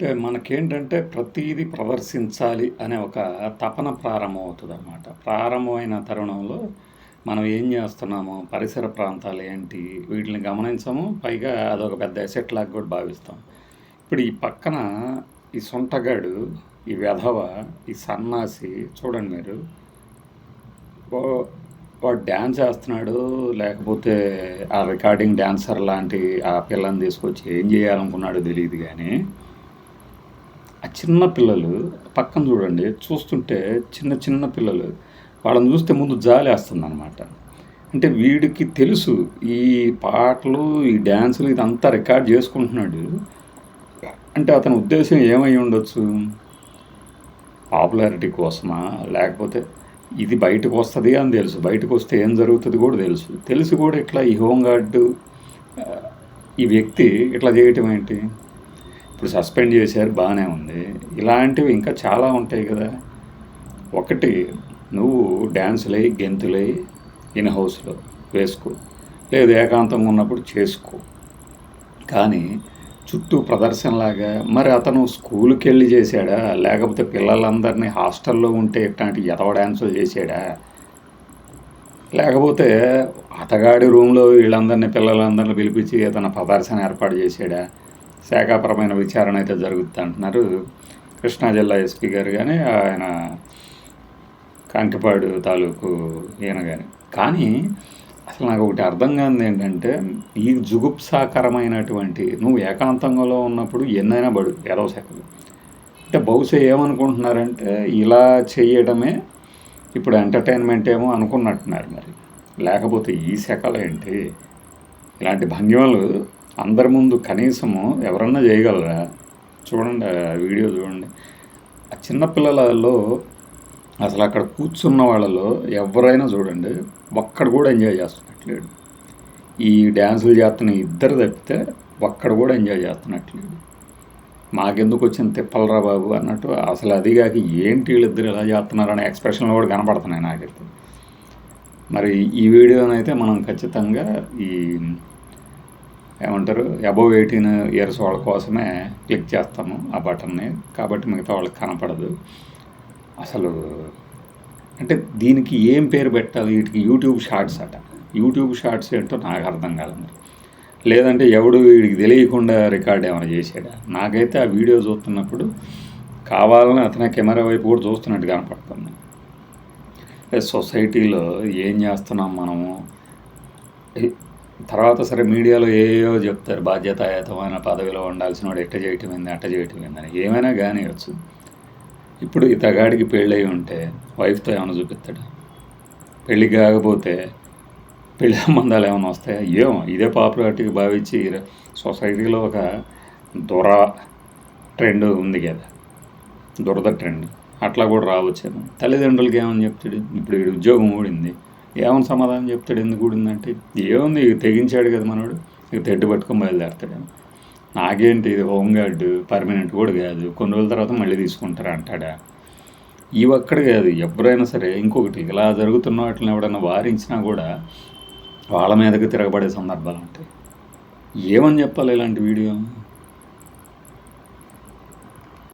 అంటే మనకేంటంటే ప్రతీది ప్రదర్శించాలి అనే ఒక తపన ప్రారంభమవుతదనమాట. ప్రారంభమైన తరుణంలో మనం ఏం జేస్తున్నాము, పరిసర ప్రాంతాలు ఏంటి, వీటిని గమనించము. పైగా అదొక పెద్ద అసెట్ లాగా గూడా భావిస్తాం. ఇప్పుడు ఈ పక్కన ఈ సొంటగాడు, ఈ వెధవ, ఈ సన్నాసి చూడండి మీరు. వా వాడు డాన్స్ ఏస్తున్నాడు, లేకపోతే ఆ రికార్డింగ్ డాన్సర్ లాంటి ఆ పిల్లని తీసుకొచ్చి ఏం జేయాలనుకున్నాడో తెలీదు గానీ ఆ చిన్న పిల్లలు పక్కన చూడండి. చూస్తుంటే చిన్న చిన్న పిల్లలు. వాళ్ళని చూస్తే ముందు జాలేస్తుందనమాట. అంటే వీడికి తెలుసు ఈ పాటలు, ఈ డాన్సులు ఇదంతా రికార్డ్ చేసుకుంటున్నాడు. అంటే అతని ఉద్దేశ్యం ఏమై ఉండొచ్చు? పాపులారిటీ కోసమా? లేకపోతే ఇది బయటకొస్తది అని తెలుసు. బయటకొస్తే ఏం జరుగుతది కూడా తెలుసు. తెలిసి కూడా ఇట్లా ఈ హోంగార్డు ఈ వ్యక్తి ఇట్లా చేయటం ఏంటి? ఇప్పుడు సస్పెండ్ చేశారు బాగానే ఉంది. ఇలాంటివి ఇంకా చాలా ఉంటాయి కదా. ఒకటి నువ్వు డ్యాన్సులై గెంతులై ఇన్ హౌస్లో వేసుకో, లేదు ఏకాంతంగా ఉన్నప్పుడు చేసుకో. కానీ చుట్టూ ప్రదర్శనలాగా మరి అతను స్కూల్కి వెళ్ళి చేశాడా, లేకపోతే పిల్లలందరినీ హాస్టల్లో ఉంటే ఇట్లాంటి ఎదవ డ్యాన్సులు చేశాడా, లేకపోతే అతగాడి రూమ్లో వీళ్ళందరినీ పిల్లలందరినీ పిలిపించి అతను ప్రదర్శన ఏర్పాటు చేశాడా? శాఖాపరమైన విచారణ అయితే జరుగుతుంది అంటున్నారు కృష్ణా జిల్లా ఎస్పీ గారు కానీ ఆయన కంకిపాడు తాలూకు ఈయన కానీ అసలు నాకు ఒకటి అర్థం కానిది ఏంటంటే ఈ జుగుప్సాకరమైనటువంటి నువ్వు ఏకాంతంలో ఉన్నప్పుడు ఎన్నైనా బడు ఏదో శాఖలు అంటే బహుశా ఏమనుకుంటున్నారంటే ఇలా చేయడమే ఇప్పుడు ఎంటర్టైన్మెంట్ ఏమో అనుకున్నట్టున్నారు. మరి లేకపోతే ఈ శాఖలు ఏంటి? ఇలాంటి భంగిమలు అందరి ముందు కనీసము ఎవరన్నా చేయగలరా? చూడండి ఆ వీడియో చూడండి. ఆ చిన్నపిల్లలలో అసలు అక్కడ కూర్చున్న వాళ్ళలో ఎవరైనా చూడండి ఒక్కడు కూడా ఎంజాయ్ చేస్తున్నట్లేడు. ఈ డ్యాన్సులు చేస్తున్న ఇద్దరు తప్పితే ఒక్కడు కూడా ఎంజాయ్ చేస్తున్నట్లేడు. మాకెందుకు వచ్చిన తిప్పలరా బాబు అన్నట్టు. అసలు అదిగాక ఏంటి వీళ్ళిద్దరు ఇలా చేస్తున్నారనే ఎక్స్ప్రెషన్లు కూడా కనపడుతున్నాయి నాకైతే. మరి ఈ వీడియోనైతే మనం ఖచ్చితంగా ఈ ఏమంటారు అబోవ్ 18 ఇయర్స్ వాళ్ళ కోసమే క్లిక్ చేస్తాము ఆ బటన్ని. కాబట్టి మిగతా వాళ్ళకి కనపడదు. అసలు అంటే దీనికి ఏం పేరు పెట్టాలి? వీటికి యూట్యూబ్ షార్ట్స్ అట. యూట్యూబ్ షార్ట్స్ ఏంటో నాకు అర్థం కాదు. మరి లేదంటే ఎవడు వీడికి తెలియకుండా రికార్డ్ ఏమైనా చేసాడా? నాకైతే ఆ వీడియో చూస్తున్నప్పుడు కావాలని అతనే కెమెరా వైపు కూడా చూస్తున్నట్టు కనపడుతుంది. సొసైటీలో ఏం చేస్తున్నాం మనము? తర్వాత సరే మీడియాలో ఏయో చెప్తారు, బాధ్యతాయుతమైన పదవిలో ఉండాల్సిన వాడు ఎట్ట చేయటం ఏంది, అట్ట చేయటం ఏందని. ఏమైనా కానివచ్చు. ఇప్పుడు ఇతగాడికి పెళ్ళయి ఉంటే వైఫ్తో ఏమైనా చూపిస్తాడు? పెళ్ళి కాకపోతే పెళ్లి సంబంధాలు ఏమైనా వస్తాయా? ఏమో ఇదే పాపులారిటీకి భావించి సొసైటీలో ఒక దుర ట్రెండ్ ఉంది కదా, దురద ట్రెండ్ అట్లా కూడా రావచ్చేమో. తల్లిదండ్రులకి ఏమని చెప్తాడు? ఇప్పుడు వీడి ఉద్యోగం ఊడింది, ఏమని సమాధానం చెప్తాడు? ఎందుకు ఊడిందంటే ఏముంది, తెగించాడు కదా మనోడు, ఇక తెడ్డు పట్టుకొని బయలుదేరుతాడేమో. నాకేంటి ఇది హోంగార్డు పర్మనెంట్ కూడా కాదు, కొన్ని రోజుల తర్వాత మళ్ళీ తీసుకుంటారా అంటాడా? ఈ ఒక్కడు కాదు, ఎవరైనా సరే. ఇంకొకటి ఇలా జరుగుతున్న వాటిని ఎవడన్నా వారించినా కూడా వాళ్ళ మీదకి తిరగబడే సందర్భాలు ఉంటాయి. ఏమని చెప్పాలి ఇలాంటి వీడియో?